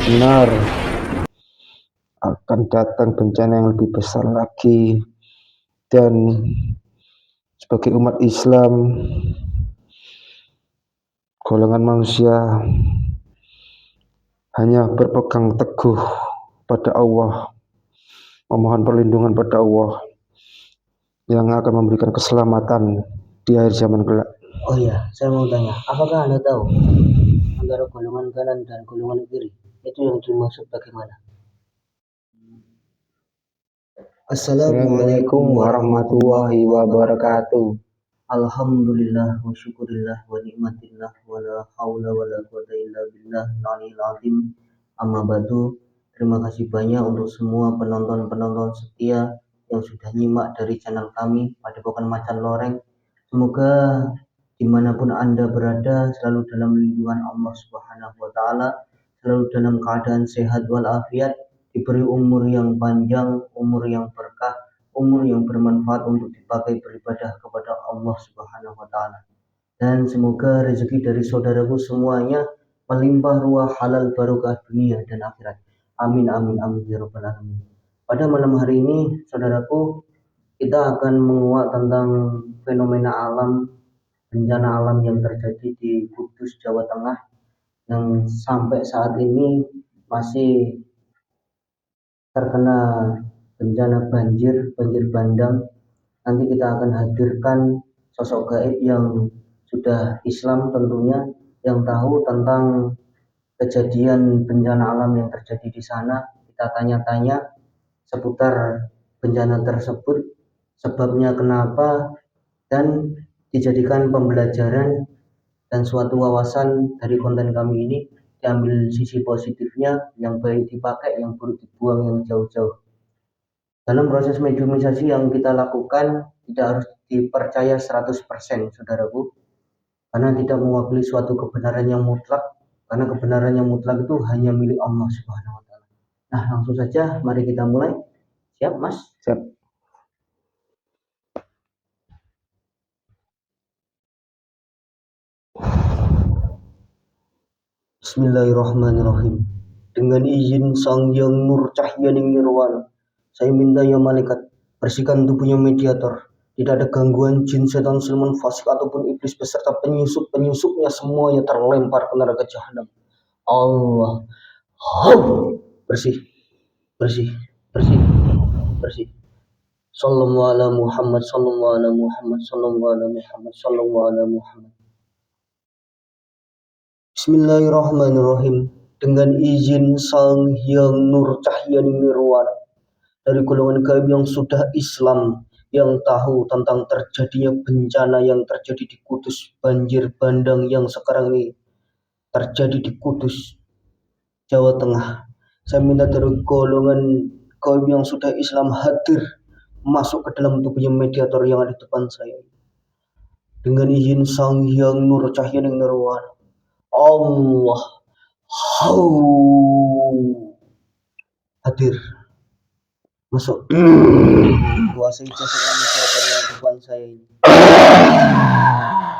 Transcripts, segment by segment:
Benar, akan datang bencana yang lebih besar lagi, dan sebagai umat Islam, golongan manusia hanya berpegang teguh pada Allah, memohon perlindungan pada Allah yang akan memberikan keselamatan di akhir zaman kelak. Oh iya, saya mau tanya, apakah Anda tahu antara golongan kanan dan golongan kiri itu yang dimaksud bagaimana? Assalamualaikum warahmatullahi wabarakatuh. Alhamdulillah wa syukurillah wa nikmatillah wa la haula wa la quwata illa billah al-'aliyyil 'azim. Amma ba'du. Terima kasih banyak untuk semua penonton-penonton setia yang sudah nyimak dari channel kami Padepokan Macan Loreng. Semoga dimanapun Anda berada selalu dalam lindungan Allah Subhanahu wa Ta'ala, selalu dalam keadaan sehat walafiat, diberi umur yang panjang, umur yang berkah, umur yang bermanfaat untuk dipakai beribadah kepada Allah Subhanahu wa Ta'ala. Dan semoga rezeki dari saudaraku semuanya melimpah ruah, halal barokah dunia dan akhirat. Amin amin amin ya rabbal alamin. Pada malam hari ini, saudaraku, kita akan menguak tentang fenomena alam, bencana alam yang terjadi di Kudus, Jawa Tengah, yang sampai saat ini masih terkena bencana banjir bandang. Nanti kita akan hadirkan sosok gaib yang sudah Islam tentunya, yang tahu tentang kejadian bencana alam yang terjadi di sana. Kita tanya-tanya seputar bencana tersebut, sebabnya kenapa, dan dijadikan pembelajaran dan suatu wawasan dari konten kami ini, diambil sisi positifnya, yang baik dipakai, yang buruk dibuang yang jauh-jauh. Dalam proses mediumisasi yang kita lakukan tidak harus dipercaya 100%, saudaraku, karena tidak mewakili suatu kebenaran yang mutlak, karena kebenaran yang mutlak itu hanya milik Allah Subhanahu wa Ta'ala. Nah, langsung saja mari kita mulai. Siap, Mas? Siap. Bismillahirrahmanirrahim. Dengan izin Sang Hyang Nur Cahyaning Nirwana, saya minta ya malaikat, bersihkan tubuhnya mediator. Tidak ada gangguan jin, setan, siluman, fasik ataupun iblis beserta penyusup-penyusupnya, semuanya terlempar ke neraka jahanam. Allah. Bersih, bersih, bersih, bersih. Sallallahu ala Muhammad, sallallahu ala Muhammad, sallallahu ala Muhammad, sallallahu ala Muhammad. Bismillahirrahmanirrahim. Dengan izin Sang Hyang Nur Cahyaning Nirwana, dari golongan gaib yang sudah Islam, yang tahu tentang terjadinya bencana yang terjadi di Kudus, banjir bandang yang sekarang ini terjadi di Kudus, Jawa Tengah. Saya minta dari golongan gaib yang sudah Islam hadir masuk ke dalam tubuhnya mediator yang ada di depan saya. Dengan izin Sang Hyang Nur Cahyaning Nirwana, Allah hadir masuk kuasai jasad manusia yang depan saya ini,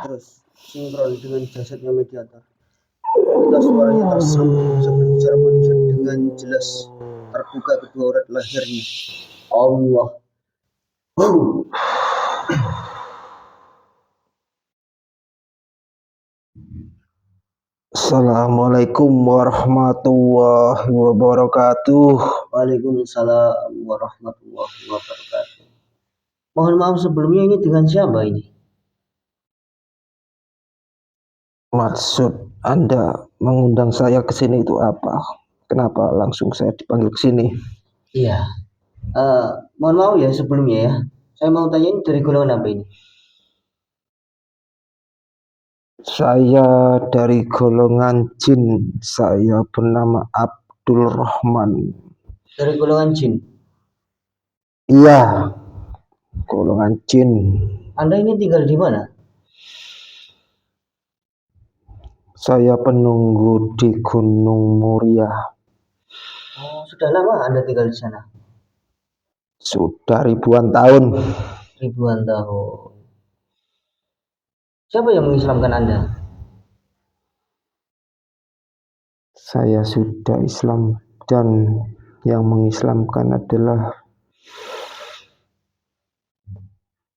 terus sinkron dengan jasadnya mediator. Kita suaranya tersambung seperti manusia dengan jelas, terbuka kedua urat lahirnya. Allah. Assalamualaikum warahmatullahi wabarakatuh. Waalaikumsalam warahmatullahi wabarakatuh. Mohon maaf sebelumnya, ini dengan siapa ini? Maksud Anda mengundang saya ke sini itu apa? Kenapa langsung saya dipanggil ke sini? Iya. Mohon maaf ya sebelumnya ya. Saya mau tanya, ini dari golongan apa ini? Saya dari golongan jin. Saya bernama Abdul Rahman. Dari golongan jin? Iya, golongan jin. Anda ini tinggal di mana? Saya penunggu di Gunung Muria. Oh, sudah lama Anda tinggal di sana? Sudah ribuan tahun. Ribuan tahun. Siapa yang mengislamkan Anda? Saya sudah Islam dan yang mengislamkan adalah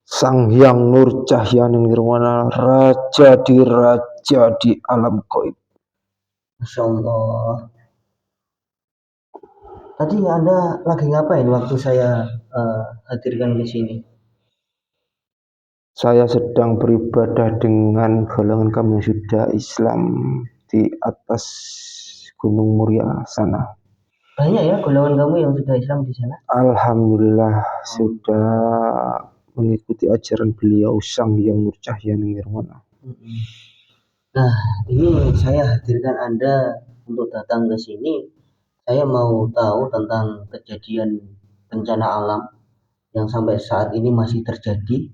Sang Hyang Nur Cahyani Nirwana, Raja di alam gaib. Masya Allah. Tadi Anda lagi ngapain waktu saya hadirkan di sini? Saya sedang beribadah dengan golongan kami yang sudah Islam di atas Gunung Muria sana. Banyak ya golongan kamu yang sudah Islam di sana? Alhamdulillah sudah mengikuti ajaran beliau Sang Hyang Nur Cahyani Nirwana. Nah, ini saya hadirkan Anda untuk datang ke sini. Saya mau tahu tentang kejadian bencana alam yang sampai saat ini masih terjadi,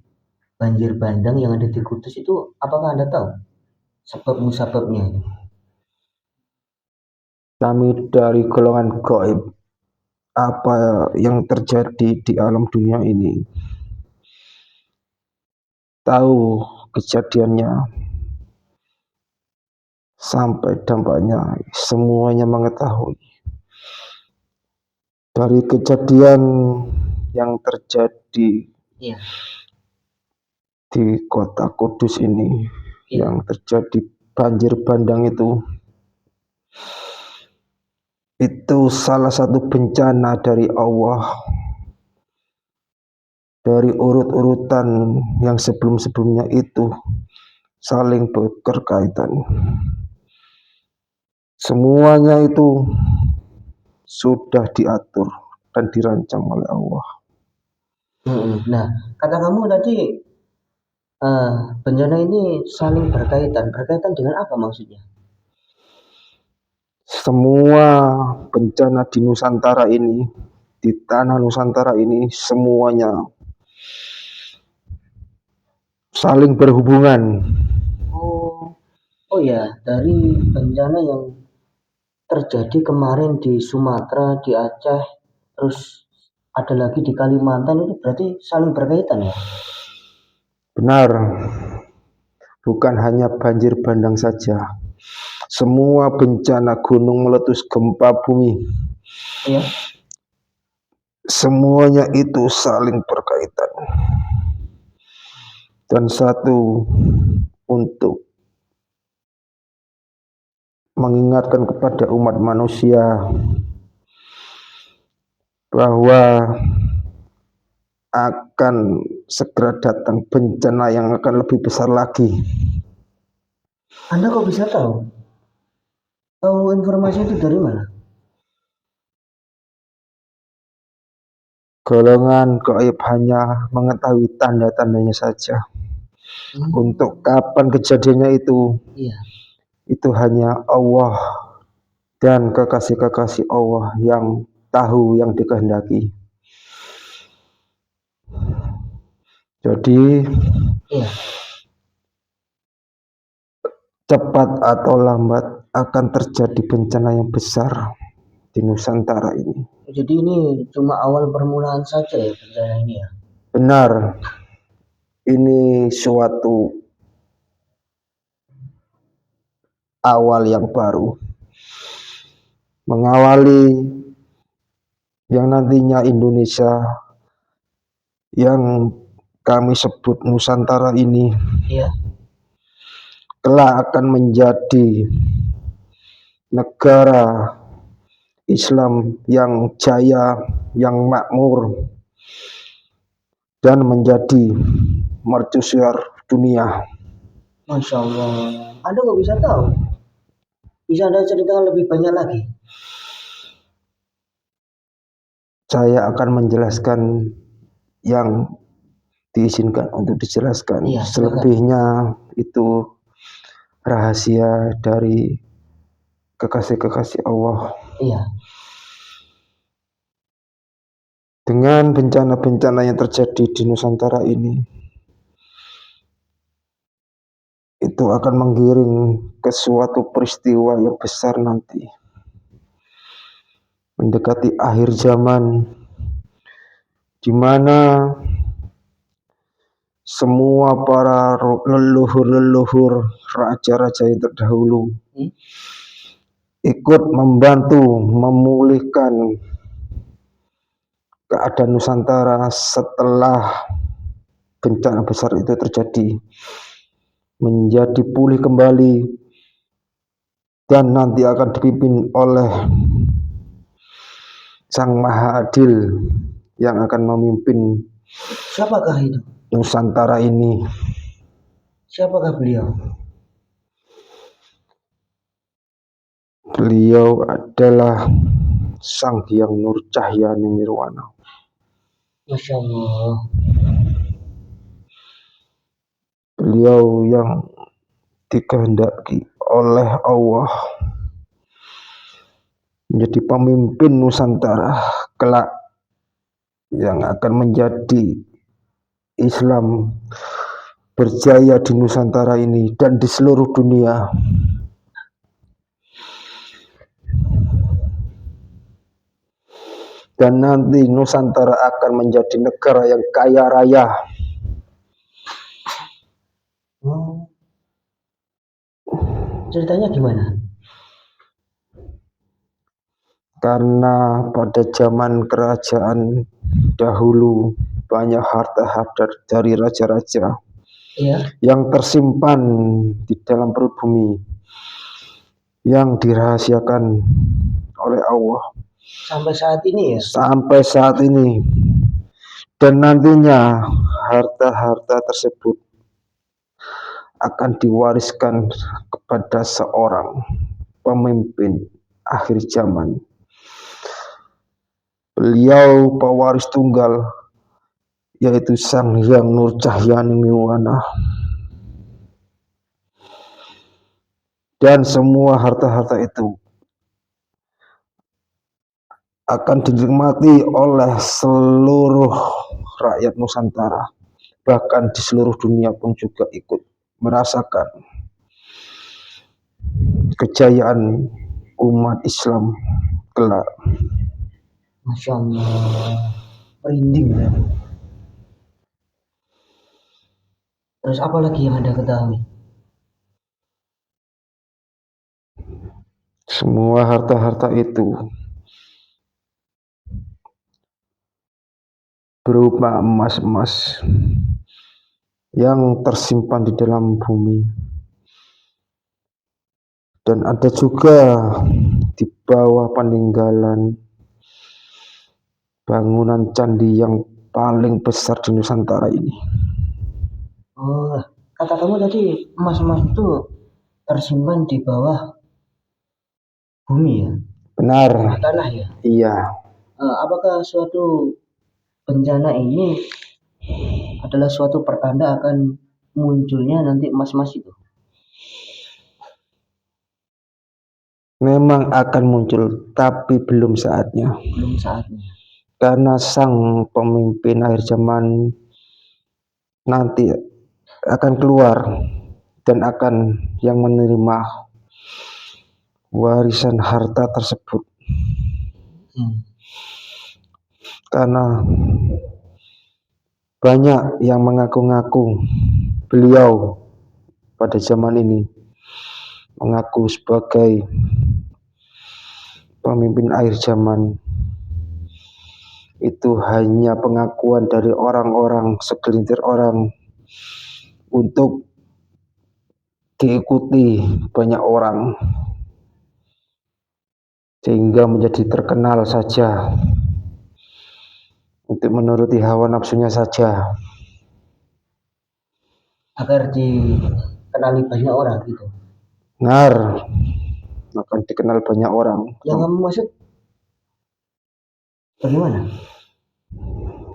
banjir bandang yang ada di Kudus itu. Apakah Anda tahu sebab-musababnya? Kami dari golongan gaib, apa yang terjadi di alam dunia ini, tahu kejadiannya sampai dampaknya, semuanya mengetahui. Dari kejadian yang terjadi di kota Kudus ini, yang terjadi banjir bandang itu salah satu bencana dari Allah. Dari urut-urutan yang sebelum-sebelumnya itu saling berkaitan. Semuanya itu sudah diatur dan dirancang oleh Allah. Nah, kata kamu tadi bencana ini saling berkaitan. Berkaitan dengan apa maksudnya? Semua bencana di Nusantara ini, di tanah Nusantara ini, semuanya saling berhubungan. Oh ya, dari bencana yang terjadi kemarin di Sumatera, di Aceh, terus ada lagi di Kalimantan, itu berarti saling berkaitan ya? Benar, bukan hanya banjir bandang saja, semua bencana gunung meletus, gempa bumi, semuanya itu saling berkaitan. Dan satu, untuk mengingatkan kepada umat manusia bahwa akan segera datang bencana yang akan lebih besar lagi. Anda kok bisa tahu? Tahu informasi itu dari mana? Golongan gaib hanya mengetahui tanda-tandanya saja. Untuk kapan kejadiannya itu hanya Allah dan kekasih-kekasih Allah yang tahu, yang dikehendaki. Jadi cepat atau lambat akan terjadi bencana yang besar di Nusantara ini. Jadi ini cuma awal permulaan saja ya bencana ini ya? Benar, ini suatu awal yang baru, mengawali yang nantinya Indonesia yang kami sebut Nusantara ini kelak akan menjadi negara Islam yang jaya, yang makmur, dan menjadi mercusuar dunia. Masya Allah. Anda kok bisa tahu? Bisa Anda ceritakan lebih banyak lagi? Saya akan menjelaskan yang diizinkan untuk dijelaskan. Selebihnya itu rahasia dari kekasih-kekasih Allah. Dengan bencana-bencana yang terjadi di Nusantara ini, itu akan menggiring ke suatu peristiwa yang besar nanti. Mendekati akhir zaman, di mana semua para leluhur-leluhur raja-raja yang terdahulu ikut membantu memulihkan keadaan Nusantara setelah bencana besar itu terjadi, menjadi pulih kembali, dan nanti akan dipimpin oleh Sang Maha Adil yang akan memimpin Siapakah itu? Nusantara ini. Siapakah beliau? Beliau adalah Sang Hyang Nurcahyani Nirwana. Masya Allah. Beliau yang dikehendaki oleh Allah menjadi pemimpin Nusantara kelak, yang akan menjadi Islam berjaya di Nusantara ini dan di seluruh dunia. Dan nanti Nusantara akan menjadi negara yang kaya raya. Ceritanya gimana? Karena pada zaman kerajaan dahulu banyak harta-harta dari raja-raja yang tersimpan di dalam perut bumi, yang dirahasiakan oleh Allah sampai saat ini ya? Sampai saat ini. Dan nantinya harta-harta tersebut akan diwariskan kepada seorang pemimpin akhir zaman. Beliau pewaris tunggal, yaitu Sang Hyang Nurcahyani Nirwana. Dan semua harta-harta itu akan dinikmati oleh seluruh rakyat Nusantara, bahkan di seluruh dunia pun juga ikut merasakan kejayaan umat Islam kelak. Masya Allah, merinding ya. Terus apa lagi yang Anda ketahui? Semua harta-harta itu berupa emas-emas yang tersimpan di dalam bumi, dan ada juga di bawah peninggalan bangunan candi yang paling besar di Nusantara ini. Oh, kata kamu tadi emas-emas itu tersimpan di bawah bumi ya? Benar. Bawah tanah ya? Iya. Apakah suatu bencana ini adalah suatu pertanda akan munculnya nanti emas-emas itu? Memang akan muncul, tapi belum saatnya. Belum saatnya. Karena sang pemimpin akhir zaman nanti akan keluar dan akan yang menerima warisan harta tersebut. Karena banyak yang mengaku-ngaku beliau pada zaman ini mengaku sebagai pemimpin akhir zaman. Itu hanya pengakuan dari orang-orang, segelintir orang, untuk diikuti banyak orang, sehingga menjadi terkenal saja, untuk menuruti hawa nafsunya saja, agar dikenali banyak orang gitu. Benar, akan dikenal banyak orang. Yang kamu maksud bagaimana?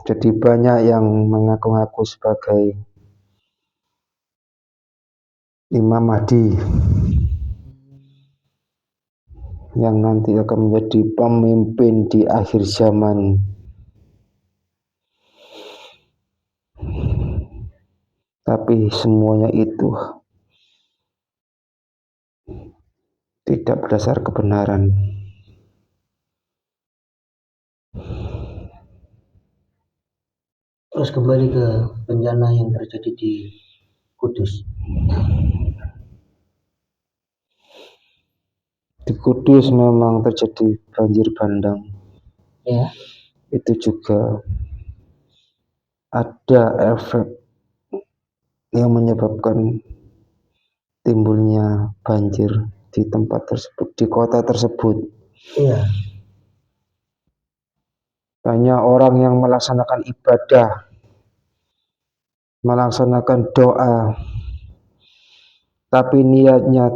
Jadi banyak yang mengaku-ngaku sebagai Imam Mahdi yang nanti akan menjadi pemimpin di akhir zaman. Tapi semuanya itu tidak berdasar kebenaran. Terus kembali ke bencana yang terjadi di Kudus. Di Kudus memang terjadi banjir bandang. Ya. Itu juga ada efek yang menyebabkan timbulnya banjir di tempat tersebut, di kota tersebut. Iya. Banyak orang yang melaksanakan ibadah, melaksanakan doa, tapi niatnya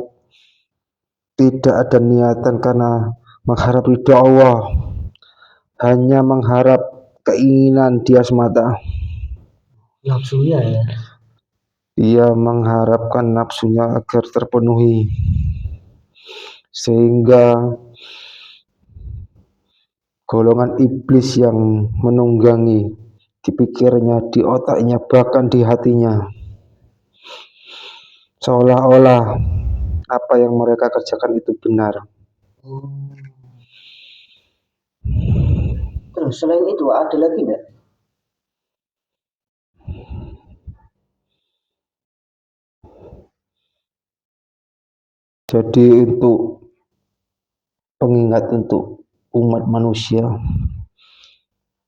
tidak ada niatan karena mengharap ridho Allah, hanya mengharap keinginan dia semata. Nafsunya ya. Dia mengharapkan nafsunya agar terpenuhi, sehingga golongan iblis yang menunggangi di pikirnya, di otaknya, bahkan di hatinya, seolah-olah apa yang mereka kerjakan itu benar. Terus selain itu ada lagi enggak? Jadi untuk pengingat untuk umat manusia,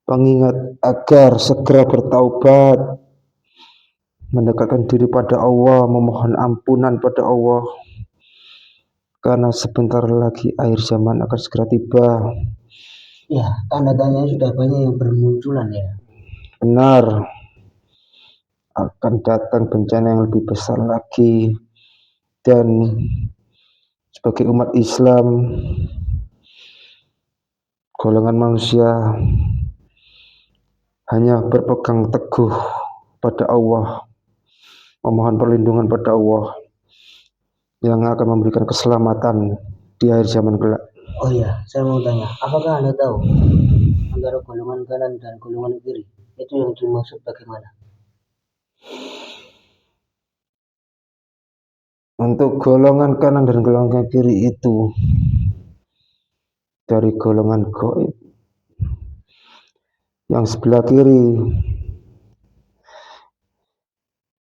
pengingat agar segera bertaubat, mendekatkan diri pada Allah, memohon ampunan pada Allah, karena sebentar lagi akhir zaman akan segera tiba. Ya, tanda-tandanya sudah banyak yang bermunculan ya. Benar, akan datang bencana yang lebih besar lagi, dan sebagai umat Islam, golongan manusia hanya berpegang teguh pada Allah, memohon perlindungan pada Allah yang akan memberikan keselamatan di akhir zaman kelak. Oh iya, saya mau tanya, apakah Anda tahu antara golongan kanan dan golongan kiri itu yang dimaksud bagaimana? Untuk golongan kanan dan golongan kiri itu dari golongan gaib. Yang sebelah kiri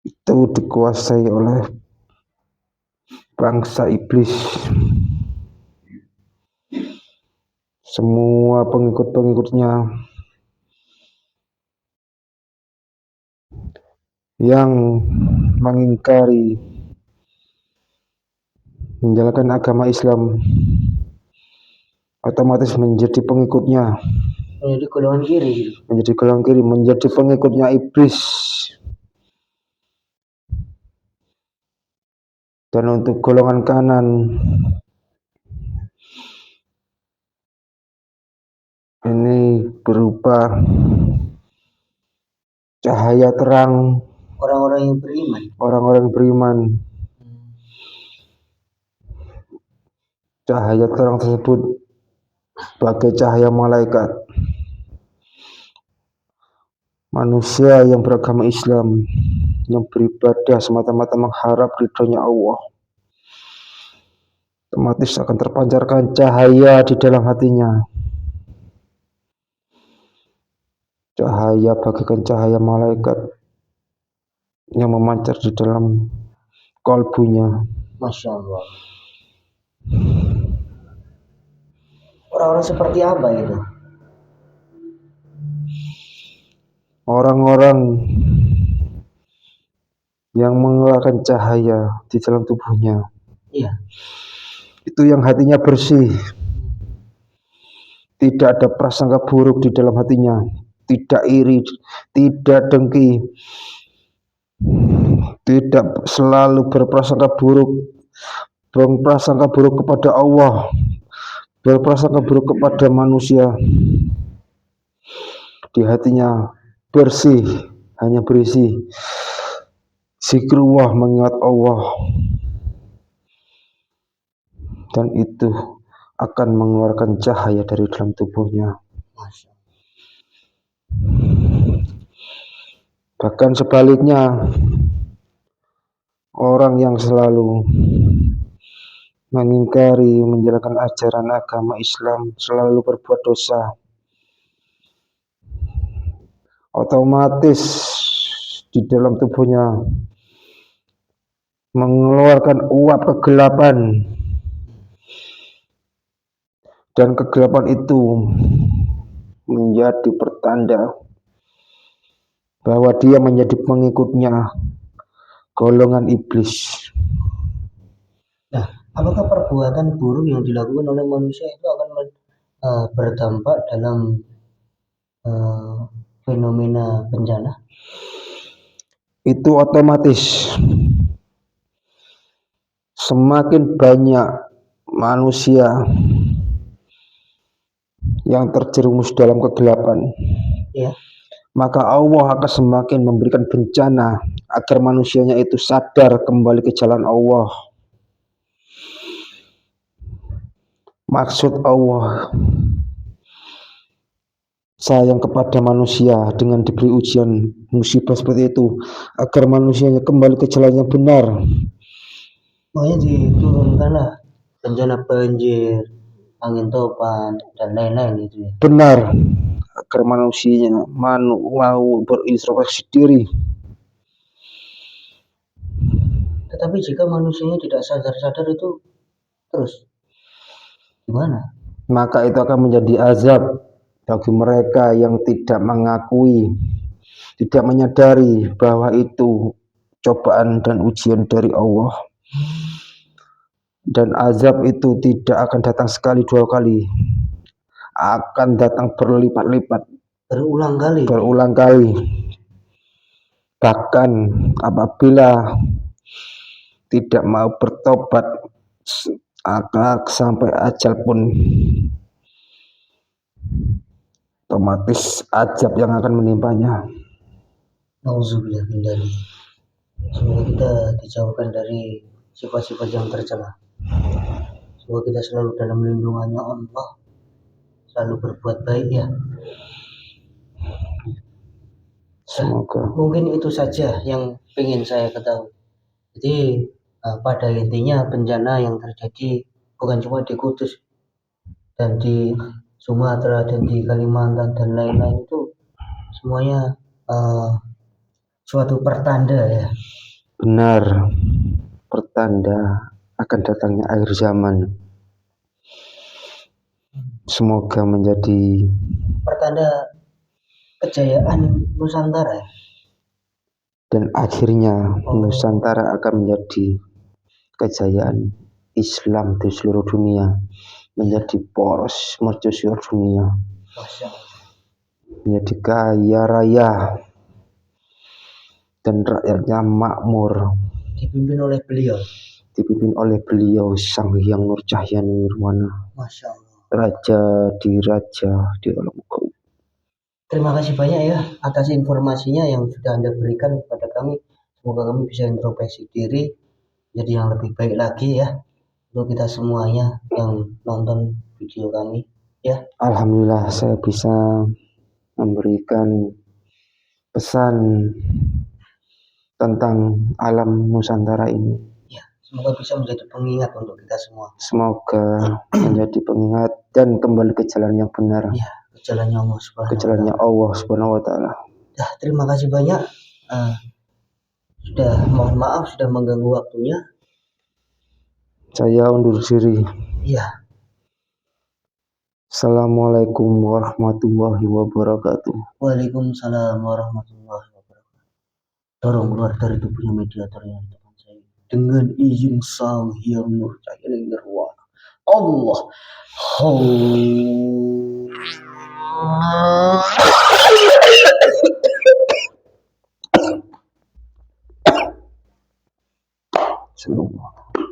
itu dikuasai oleh bangsa iblis. Semua pengikut-pengikutnya yang mengingkari menjalankan agama Islam otomatis menjadi pengikutnya, Menjadi golongan kiri gitu. menjadi golongan kiri, menjadi pengikutnya iblis. Dan untuk golongan kanan ini berupa cahaya terang Orang-orang yang beriman. orang-orang beriman. Cahaya terang tersebut bagai cahaya malaikat. Manusia yang beragama Islam, yang beribadah semata-mata mengharap ridhonya Allah, otomatis akan terpancarkan cahaya di dalam hatinya. Cahaya bagaikan cahaya malaikat yang memancar di dalam kalbunya. Masya Allah. Orang-orang seperti apa itu? Orang-orang yang mengeluarkan cahaya di dalam tubuhnya. Iya. Itu yang hatinya bersih. Tidak ada prasangka buruk di dalam hatinya. Tidak iri, tidak dengki, tidak selalu berprasangka buruk kepada Allah, berprasangka buruk kepada manusia. Di hatinya bersih, hanya berisi zikrullah, mengingat Allah, dan itu akan mengeluarkan cahaya dari dalam tubuhnya. Bahkan sebaliknya, orang yang selalu mengingkari menjalankan ajaran agama Islam, selalu berbuat dosa, otomatis di dalam tubuhnya mengeluarkan uap kegelapan, dan kegelapan itu menjadi pertanda bahwa dia menjadi pengikutnya golongan iblis. Nah, apakah perbuatan buruk yang dilakukan oleh manusia itu akan berdampak dalam fenomena bencana? Itu otomatis semakin banyak manusia yang terjerumus dalam kegelapan, Ya, maka Allah akan semakin memberikan bencana agar manusianya itu sadar kembali ke jalan Allah. Maksud Allah sayang kepada manusia dengan diberi ujian musibah seperti itu agar manusianya kembali ke jalan yang benar. makanya diturunkanlah bencana banjir, angin topan, dan lain-lain itu ya. Benar, agar manusianya mau berintrospeksi diri. Tetapi jika manusianya tidak sadar-sadar itu terus gimana? Maka itu akan menjadi azab bagi mereka yang tidak mengakui, tidak menyadari bahwa itu cobaan dan ujian dari Allah. Dan azab itu tidak akan datang sekali dua kali, akan datang berlipat-lipat, berulang kali. Bahkan apabila tidak mau bertobat sampai ajal pun, otomatis azab yang akan menimpanya. Nauzubillah min dzalik. Semoga kita dijauhkan dari sifat-sifat yang tercela. Semoga kita selalu dalam lindungannya Allah, selalu berbuat baik ya. Semoga. Mungkin itu saja yang ingin saya ketahui. Jadi pada intinya bencana yang terjadi bukan cuma di Kudus dan di Sumatera dan di Kalimantan dan lain-lain itu semuanya suatu pertanda ya. Benar, pertanda akan datangnya akhir zaman. Semoga menjadi pertanda kejayaan Nusantara. Dan akhirnya Nusantara akan menjadi kejayaan Islam di seluruh dunia, menjadi poros mercusuar dunia, menjadi kaya raya dan rakyatnya makmur, dipimpin oleh beliau Sang Hyang Nur Cahyani Nirwana, Masya Allah. Raja di alam gaib. Terima kasih banyak ya atas informasinya yang sudah Anda berikan kepada kami. Semoga kami bisa introspeksi diri jadi yang lebih baik lagi ya untuk kita semuanya yang nonton video kami ya. Alhamdulillah saya bisa memberikan pesan tentang alam Nusantara ini. Ya, semoga bisa menjadi pengingat untuk kita semua. Semoga menjadi pengingat dan kembali ke jalan yang benar. Ya, ke jalannya Allah Subhanahu wa taala. Terima kasih banyak. Mohon maaf sudah mengganggu waktunya. Saya undur diri. Iya. Assalamualaikum warahmatullahi wabarakatuh. Waalaikumsalam warahmatullahi wabarakatuh. Tolong keluar dari tubuhnya mediator yang depan saya. Dengan izin Sang Hyang Nur Cahyani Nirwana. Allah.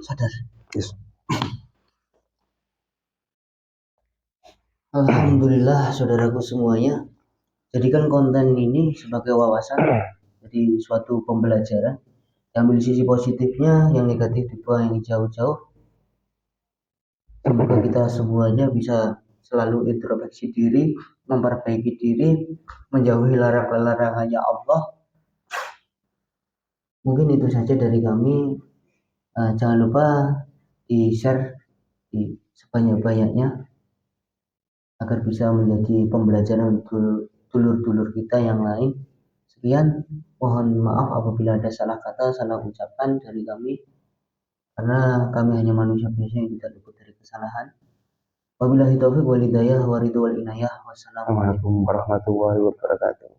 Sadar. Yes. Alhamdulillah saudaraku semuanya. Jadikan konten ini sebagai wawasan, jadi suatu pembelajaran. Ambil sisi positifnya, yang negatif dibuang yang jauh-jauh. Semoga kita semuanya bisa selalu introspeksi diri, memperbaiki diri, menjauhi larangan-larangannya Allah. Mungkin itu saja dari kami. Jangan lupa di-share di sebanyak-banyaknya agar bisa menjadi pembelajaran untuk dulur-dulur kita yang lain. Sekian, mohon maaf apabila ada salah kata, salah ucapan dari kami, karena kami hanya manusia biasa yang tidak luput dari kesalahan. Wabillahi taufiq wal hidayah wa ridho wal inayah. Wassalamualaikum Assalamualaikum warahmatullahi wabarakatuh.